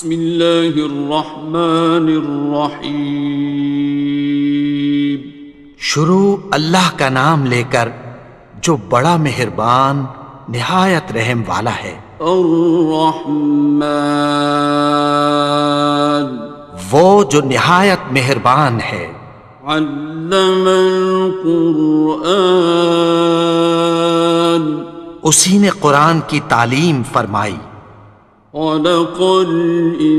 بسم اللہ الرحمن الرحیم. شروع اللہ کا نام لے کر جو بڑا مہربان نہایت رحم والا ہے. الرحمن وہ جو نہایت مہربان ہے. علم القرآن اسی نے قرآن کی تعلیم فرمائی. خلق الانسان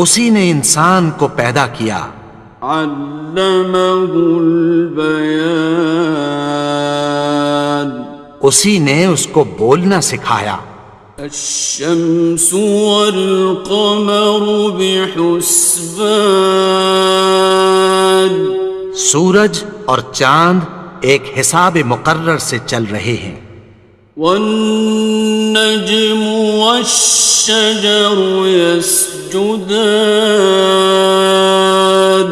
اسی نے انسان کو پیدا کیا. علمہ البیان اسی نے اس کو بولنا سکھایا. الشمس والقمر بحسبان سورج اور چاند ایک حساب مقرر سے چل رہے ہیں. والنجم والشجر يسجدان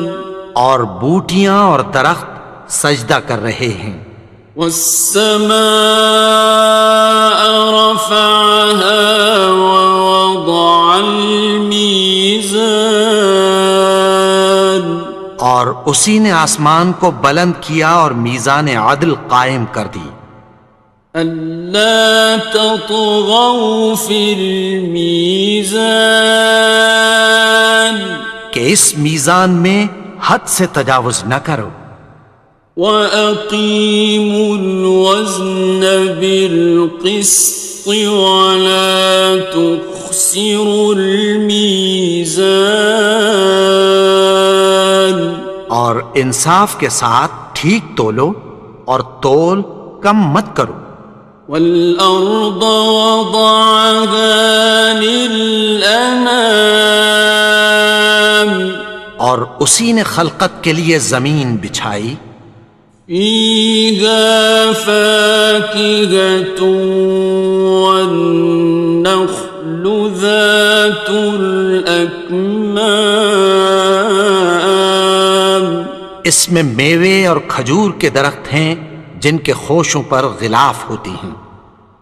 اور بوٹیاں اور درخت سجدہ کر رہے ہیں. والسماء رفعها ووضع الميزان اور اسی نے آسمان کو بلند کیا اور میزان عدل قائم کر دی. ألا تطغوا في الميزان کہ اس میزان میں حد سے تجاوز نہ کرو. وَأَقِيمُوا الْوَزْنَ بِالْقِسْطِ وَلَا تُخْسِرُوا الْمِيزَانَ اور انصاف کے ساتھ ٹھیک تولو اور تول کم مت کرو. وَالْأَرْضَ وَضَعَهَا لِلْأَنَامِ اور اسی نے خلقت کے لیے زمین بچھائی. فِيهَا فَاكِهَةٌ وَالنَّخْلُ ذَاتُ الْأَكْمَامِ اس میں میوے اور کھجور کے درخت ہیں جن کے خوشوں پر غلاف ہوتی ہیں.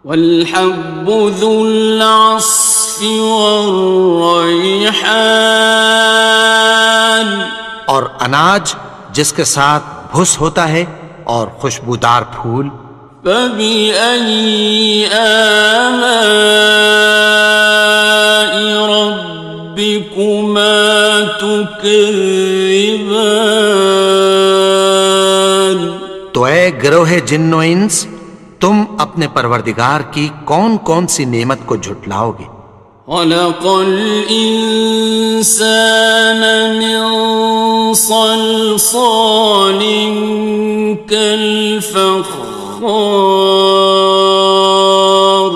وَالْحَبُّ ذُو الْعَصْفِ وَالرَّيْحَانِ اور اناج جس کے ساتھ بھس ہوتا ہے اور خوشبودار پھول. فَبِأَيِّ آلَاءِ رَبِّكُمَا تُكَذِّبَانِ تو اے گروہ جن و انس تم اپنے پروردگار کی کون کون سی نعمت کو جھٹلاؤ گے. خَلَقَ الْإِنسَانَ مِنْ صَلْصَالٍ كَالْفَخَّارِ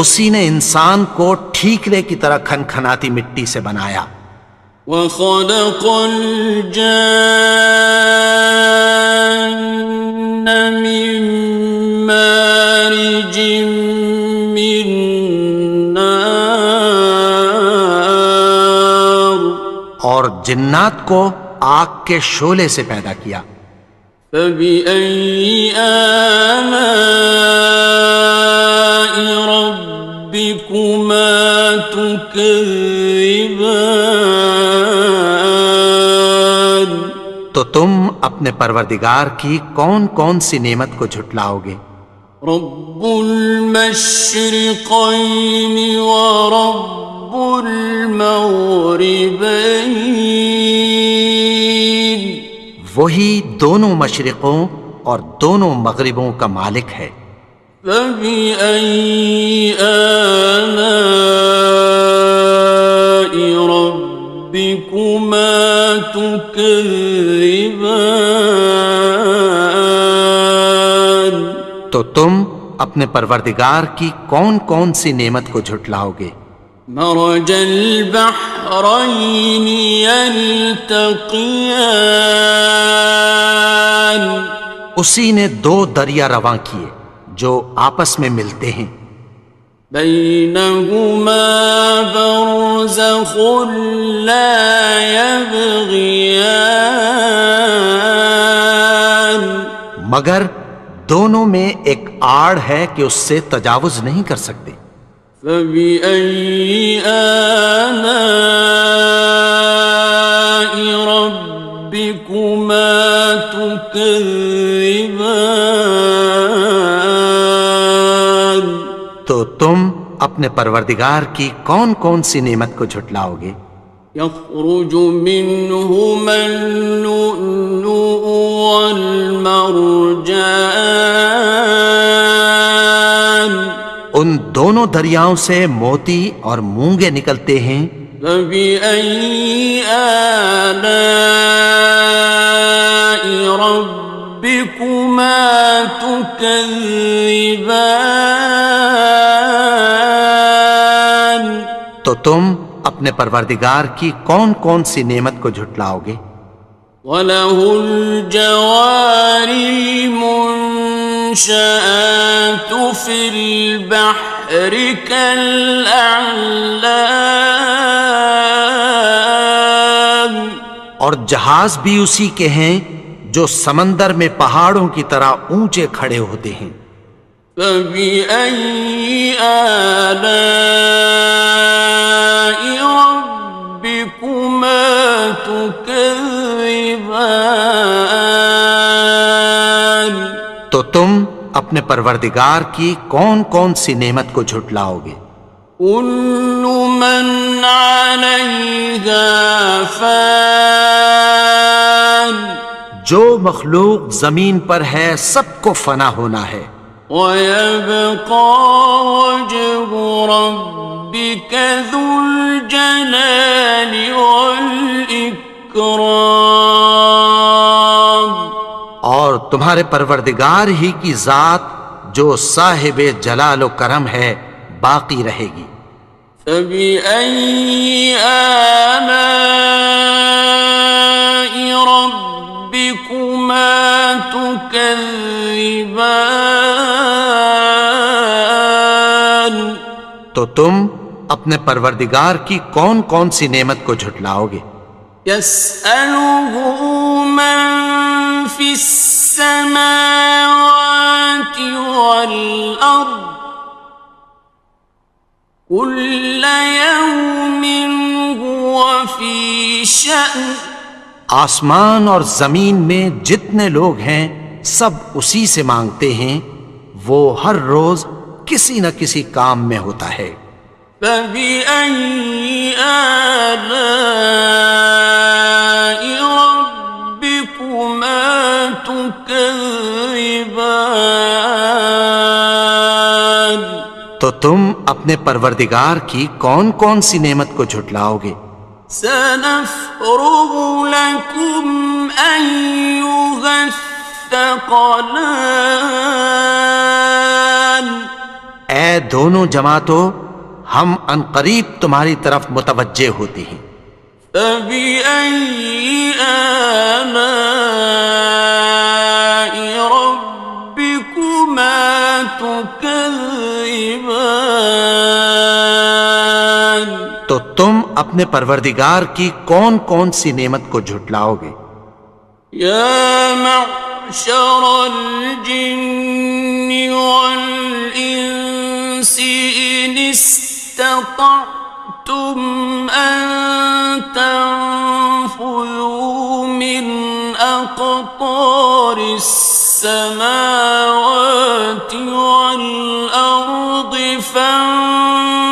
اسی نے انسان کو ٹھیکرے کی طرح کھنکھناتی مٹی سے بنایا. وَخَلَقَ الْجَانَّ مِن مَّارِجٍ مِّن نَّارٍ اور جنات کو آگ کے شعلے سے پیدا کیا. فَبِأَيِّ آلَاءِ رَبِّكُمَا تُكَذِّبَانِ تو تم اپنے پروردگار کی کون کون سی نعمت کو جھٹلاؤ گے. رب المشرقین ورب المغربین وہی دونوں مشرقوں اور دونوں مغربوں کا مالک ہے. فَبِأَيِّ آلَاءِ رَبِّكُمَا تُكَذِّبَانِ تو تم اپنے پروردگار کی کون کون سی نعمت کو جھٹلاؤ گے. مرج البحرین یلتقیان اسی نے دو دریا رواں کیے جو آپس میں ملتے ہیں. بینہما برزخ لا یبغیان مگر دونوں میں ایک آڑ ہے کہ اس سے تجاوز نہیں کر سکتے۔ فبأي آلاء ربكما تكذبان؟ تو تم اپنے پروردگار کی کون کون سی نعمت کو جھٹلاؤ گے؟ يخرج منهما اللؤلؤ والمرجان ان دونوں دریاؤں سے موتی اور مونگے نکلتے ہیں۔ فبأي آلاء ربكما تكذبان؟ تو تم اپنے پروردگار کی کون کون سی نعمت کو جھٹلاؤ گے؟ وَلَهُ الْجَوَارِ الْمُنشَآتُ فِي الْبَحْرِ كَالْأَعْلَامِ، اور جہاز بھی اسی کے ہیں جو سمندر میں پہاڑوں کی طرح اونچے کھڑے ہوتے ہیں۔ فَبِأَيِّ آلَاءِ رَبِّكُمَا تُكَذِّبَانِ؟ تو تم اپنے پروردگار کی کون کون سی نعمت کو جھٹلاؤ گے؟ كُلُّ مَنْ عَلَيْهَا فَانٍ، جو مخلوق زمین پر ہے سب کو فنا ہونا ہے۔ وَيَبْقَى وَجْهُ رَبِّكَ ذُو الْجَلَالِ وَالْإِكْرَامِ، اور تمہارے پروردگار ہی کی ذات جو صاحب جلال و کرم ہے باقی رہے گی۔ فَبِأَيِّ آلَاءِ رَبِّكُمَا تُكَذِّبَانِ؟ تو تم اپنے پروردگار کی کون کون سی نعمت کو جھٹلاؤ گے؟ يَسْأَلُهُ مَن فِي السَّمَاوَاتِ وَالْأَرْضِ كُلَّ يَوْمٍ هُوَ فِي شَأْنٍ، آسمان اور زمین میں جتنے لوگ ہیں سب اسی سے مانگتے ہیں، وہ ہر روز کسی نہ کسی کام میں ہوتا ہے۔ فَبِأَيِّ آلَاءِ رَبِّكُمَا تُكَذِّبَانِ؟ تو تم اپنے پروردگار کی کون کون سی نعمت کو جھٹلاؤ گے؟ سَنَفْرُغُ لَكُمْ أَيُّهَ الثَّقَلَانِ، اے دونوں جماعتوں ہم عنقریب تمہاری طرف متوجہ ہوتے ہیں۔ فَبِأَيِّ آلَاءِ رَبِّكُمَا تُكَذِّبَانِ؟ تو تم اپنے پروردگار کی کون کون سی نعمت کو جھٹلاؤ گے؟ يَا مَعْشَرَ الْجِنِّ وَالْإِنسِ إِنِ اسْتَطَعْتُمْ أَن تَنفُذُوا مِنْ أَقْطَارِ السَّمَاوَاتِ وَالْأَرْضِ فَانفُذُوا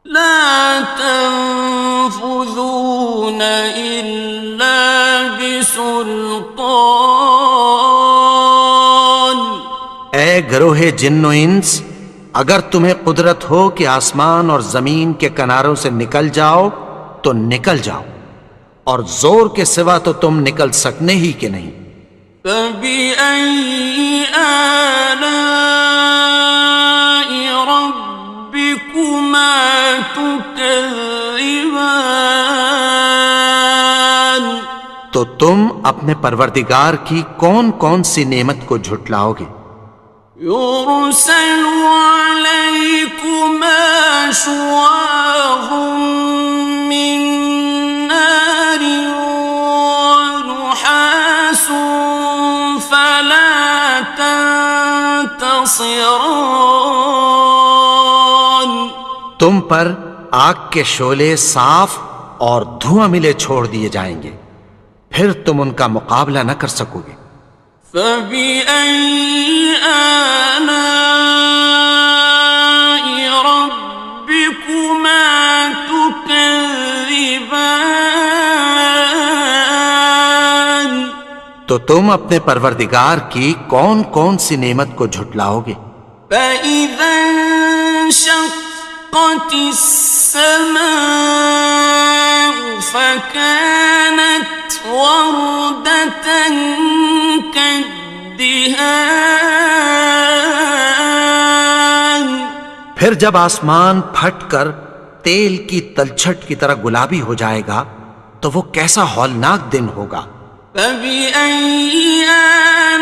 لَا تَنفُذُونَ إِلَّا بِسُلْطَانٍ۔ اے گروہ جن و انس، اگر تمہیں قدرت ہو کہ آسمان اور زمین کے کناروں سے نکل جاؤ تو نکل جاؤ، اور زور کے سوا تو تم نکل سکنے ہی کہ نہیں۔ فَبِأَيِّ آلَاءِ رَبِّكُمَا تُكَذِّبَانِ؟ تو تم اپنے پروردگار کی کون کون سی نعمت کو جھٹلاؤ گے؟ يُرْسَلُ عَلَيْكُمَا شُوَاظٌ مِّن نَّارٍ وَنُحَاسٌ ينتصران تم پر آگ کے شعلے صاف اور دھواں ملے چھوڑ دیے جائیں گے، پھر تم ان کا مقابلہ نہ کر سکو گے۔ فبأي آلاء ربكما تكذبان تو تم اپنے پروردگار کی کون کون سی نعمت کو جھٹلاؤ گے؟ فإذا انشقت السماء فكانت وردة كالدهان پھر جب آسمان پھٹ کر تیل کی تلچھٹ کی طرح گلابی ہو جائے گا تو وہ کیسا ہولناک دن ہوگا۔ فبأي آلاء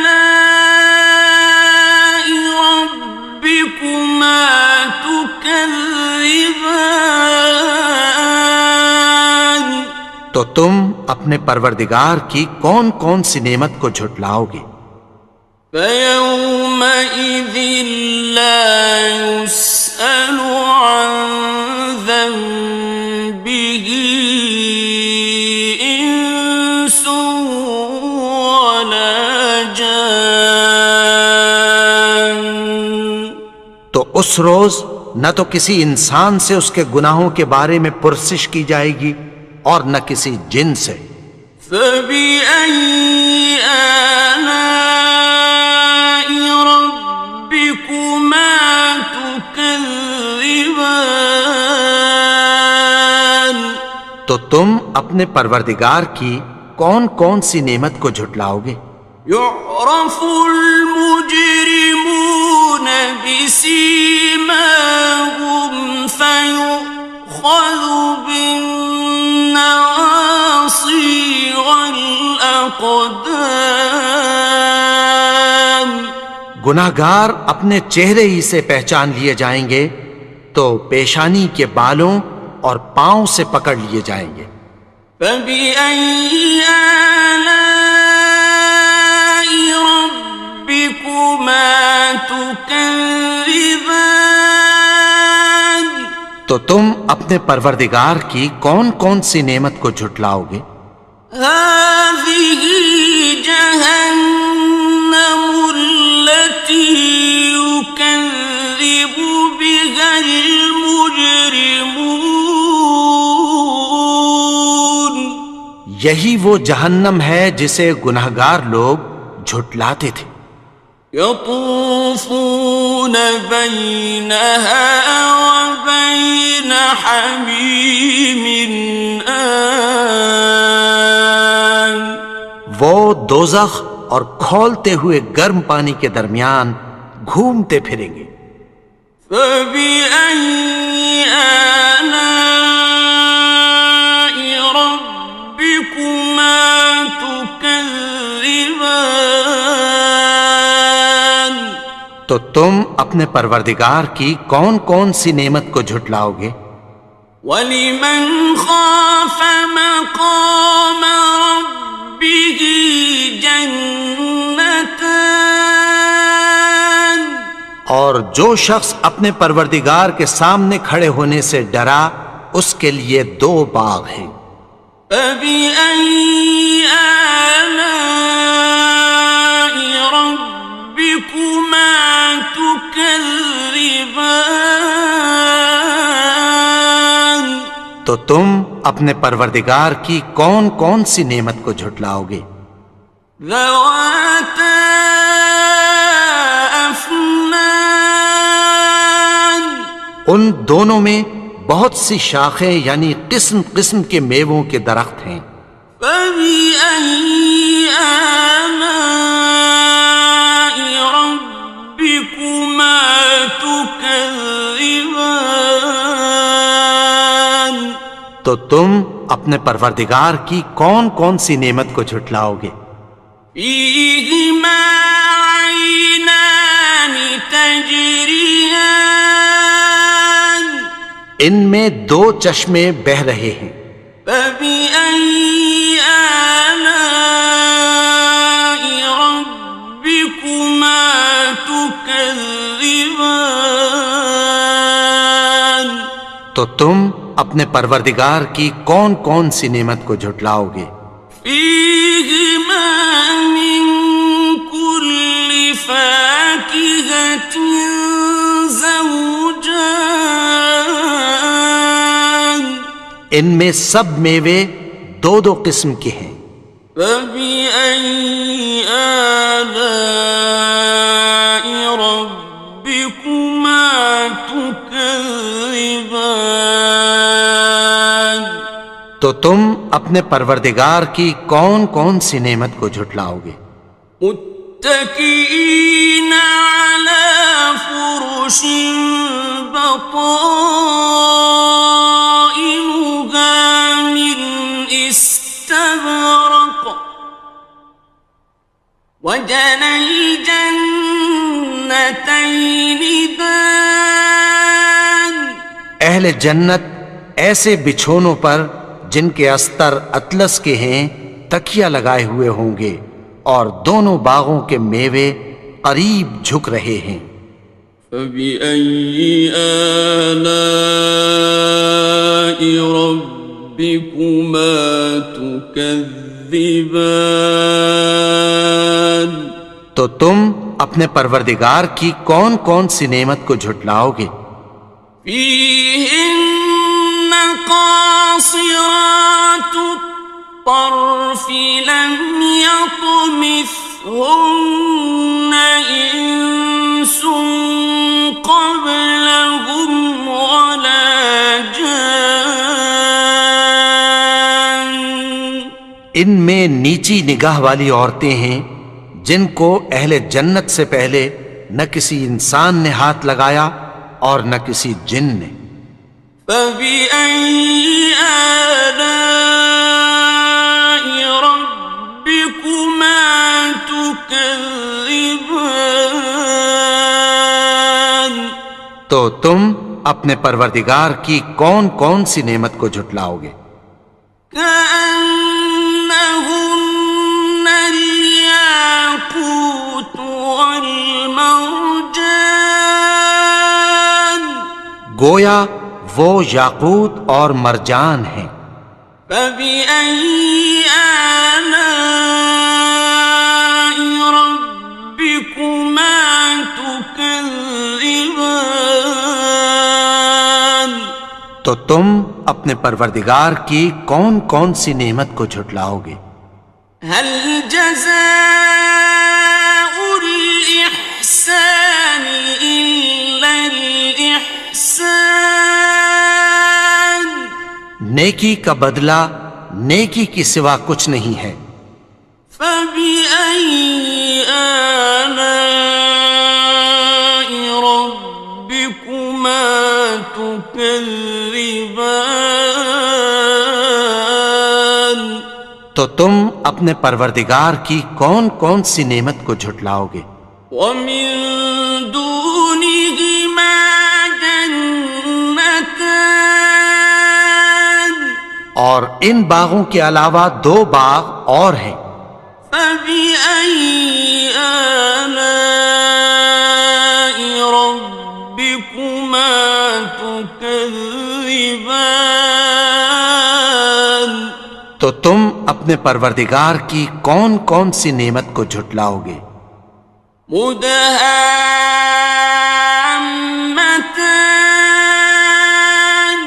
ربكما تكذبان تو تم اپنے پروردگار کی کون کون سی نعمت کو جھٹلاؤ گے؟ فيومئذ لا يسأل عن ذنبه إنس ولا جان تو اس روز نہ تو کسی انسان سے اس کے گناہوں کے بارے میں پرسش کی جائے گی اور نہ کسی جن سے۔ فبأي آلاء ربكما تكذبان تو تم اپنے پروردگار کی کون کون سی نعمت کو جھٹلاؤ گے؟ يعرف المجرمون بسيماهم فيؤخذ بالنواصي والأقدام گناہگار اپنے چہرے ہی سے پہچان لیے جائیں گے تو پیشانی کے بالوں اور پاؤں سے پکڑ لیے جائیں گے۔ فبأي آلاء ربكما تكذبان تو تم اپنے پروردگار کی کون کون سی نعمت کو جھٹلاؤ گے؟ هذه جهنم التي يكذب بها المجرمون یہی وہ جہنم ہے جسے گناہگار لوگ جھٹلاتے تھے۔ يطوفون بينها وبين حميم آن وہ دوزخ اور کھولتے ہوئے گرم پانی کے درمیان گھومتے پھریں گے۔ فبأي آلاء ربكما تكذبان تو تم اپنے پروردگار کی کون کون سی نعمت کو جھٹلاؤ گے؟ وَلِمَنْ خَافَ مَقَامَ رَبِّهِ جَنَّتَانِ اور جو شخص اپنے پروردگار کے سامنے کھڑے ہونے سے ڈرا اس کے لیے دو باغ ہیں۔ فَبِأَيِّ آلَاءِ رَبِّكُمَا تُكَذِّبَانِ تو تم اپنے پروردگار کی کون کون سی نعمت کو جھٹلاؤ گے؟ ذَوَاتَا أَفْنَانٍ ان دونوں میں بہت سی شاخیں یعنی قسم قسم کے میووں کے درخت ہیں۔ فَبِأَيِّ آلَاءِ رَبِّكُمَا تُكَذِّبَانِ تو تم اپنے پروردگار کی کون کون سی نعمت کو جھٹلاؤ گے؟ فِيهِمَا عَيْنَانِ تَجْرِيَانِ ان میں دو چشمے بہہ رہے ہیں۔ فَبِأَيِّ آلَاءِ رَبِّكُمَا تُكَذِّبَانِ تكذبان تو تم اپنے پروردگار کی کون کون سی نعمت کو جھٹلاؤ گے؟ فيهما من كل فاكهة زوجان ان میں سب میوے دو دو قسم کے ہیں۔ فبأي آلاء ربكما تكذبان تو تم اپنے پروردگار کی کون کون سی نعمت کو جھٹلاؤ گے؟ متكئين على فرش بطائنها من استبرق وجنى الجنتين دان اہل جنت ایسے بچھونوں پر جن کے استر اطلس کے ہیں تکیہ لگائے ہوئے ہوں گے، اور دونوں باغوں کے میوے قریب جھک رہے ہیں۔ فبأي آلاء ربكما تكذبان تو تم اپنے پروردگار کی کون کون سی نعمت کو جھٹلاؤ گے؟ فيهن قاصرات الطرف لم يطمثهن إنس قبلهم ولا جان ان میں نیچی نگاہ والی عورتیں ہیں جن کو اہل جنت سے پہلے نہ کسی انسان نے ہاتھ لگایا اور نہ کسی جن نے۔ فبأي آلاء ربكما تكذبان تو تم اپنے پروردگار کی کون کون سی نعمت کو جھٹلاؤ گے؟ كأنهن الياقوت والمرجان گویا وہ یاقوت اور مرجان ہیں۔ فبأي آلاء ربكما تكذبان تو تم اپنے پروردگار کی کون کون سی نعمت کو جھٹلاؤ گے؟ هل جزاء الإحسان إلا الإحسان نیکی کا بدلہ نیکی کی سوا کچھ نہیں ہے۔ فبأي آلاء ربكما تكذبان تو تم اپنے پروردگار کی کون کون سی نعمت کو جھٹلاؤ گے؟ ومن دونهما جنتان اور ان باغوں کے علاوہ دو باغ اور ہیں۔ فبأي آلاء ربكما تكذبان تو تم اپنے پروردگار کی کون کون سی نعمت کو جھٹلاؤ گے؟ مدهامتان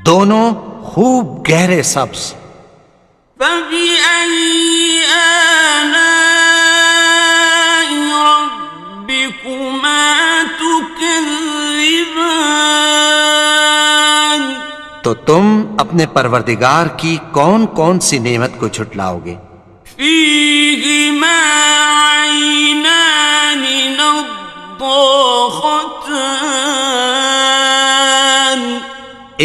دونوں خوب گہرے سبز۔ فبأي آلاء ربكما تكذبان تو تم اپنے پروردگار کی کون کون سی نعمت کو جھٹلاؤ گے؟ فيهما عينان نضاختان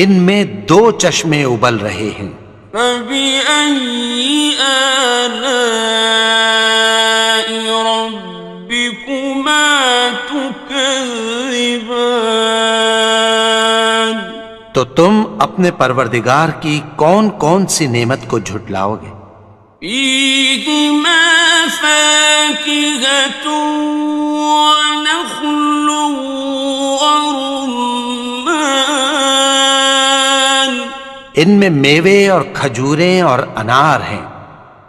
ان میں دو چشمے ابل رہے ہیں۔ فبأي آلاء ربكما تكذبان تو تم اپنے پروردگار کی کون کون سی نعمت کو جھٹلاؤ گے؟ فيهما فاكهة ونخل ورمان ان میں میوے اور کھجوریں اور انار ہیں.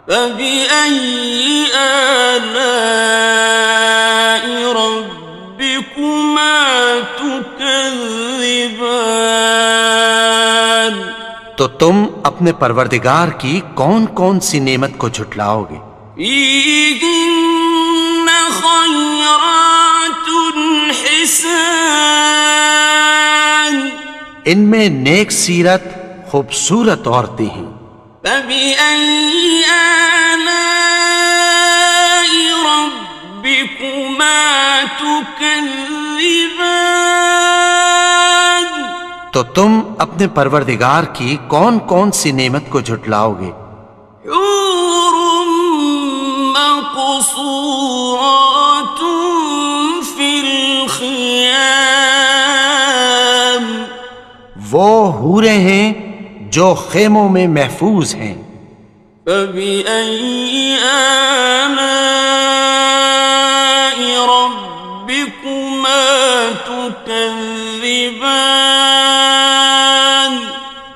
فبأي آلاء ربكما تكذبان تو تم اپنے پروردگار کی کون کون سی نعمت کو جھٹلاؤ گے؟ فيهن خيرات حسان ان میں نیک سیرت خوبصورت عورتیں ہیں. فبأي آلاء ربكما تكذبان تو تم اپنے پروردگار کی کون کون سی نعمت کو جھٹلاؤ گے؟ حور مقصورات في الخيام وہ حوریں ہیں جو خیموں میں محفوظ ہیں. فبأي آلاء ربكما تكذبان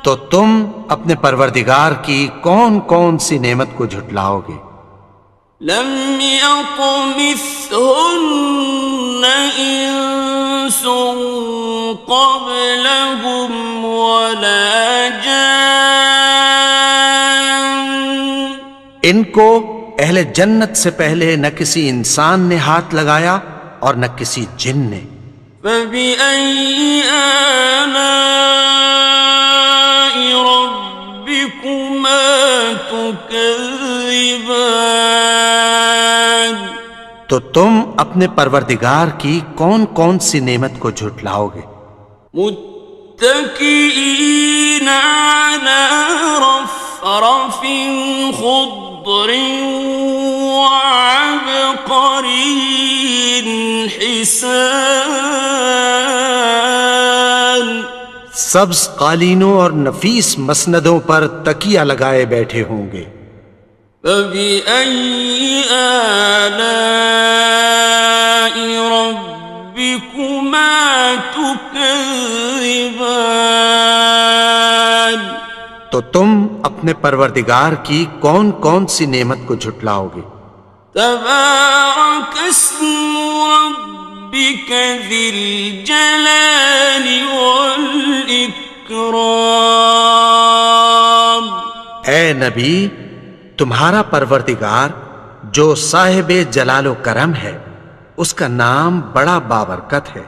تو تم اپنے پروردگار کی کون کون سی نعمت کو جھٹلاؤ گے؟ لم يطمثهن إنس قبلهم ولا جان ان کو اہل جنت سے پہلے نہ کسی انسان نے ہاتھ لگایا اور نہ کسی جن نے. فبأي آلاء ربكما تكذبان تو تم اپنے پروردگار کی کون کون سی نعمت کو جھٹلاؤ گے؟ متكئين على رفرف خضر وعبقري حسان سبز قالینوں اور نفیس مسندوں پر تکیہ لگائے بیٹھے ہوں گے. فبأي آلاء ربكما تكذبان تو تم اپنے پروردگار کی کون کون سی نعمت کو جھٹلاؤ گے؟ تبارك اسم ربك ذي الجلال والإكرام اے نبی، تمہارا پروردگار جو صاحب جلال و کرم ہے، اس کا نام بڑا بابرکت ہے.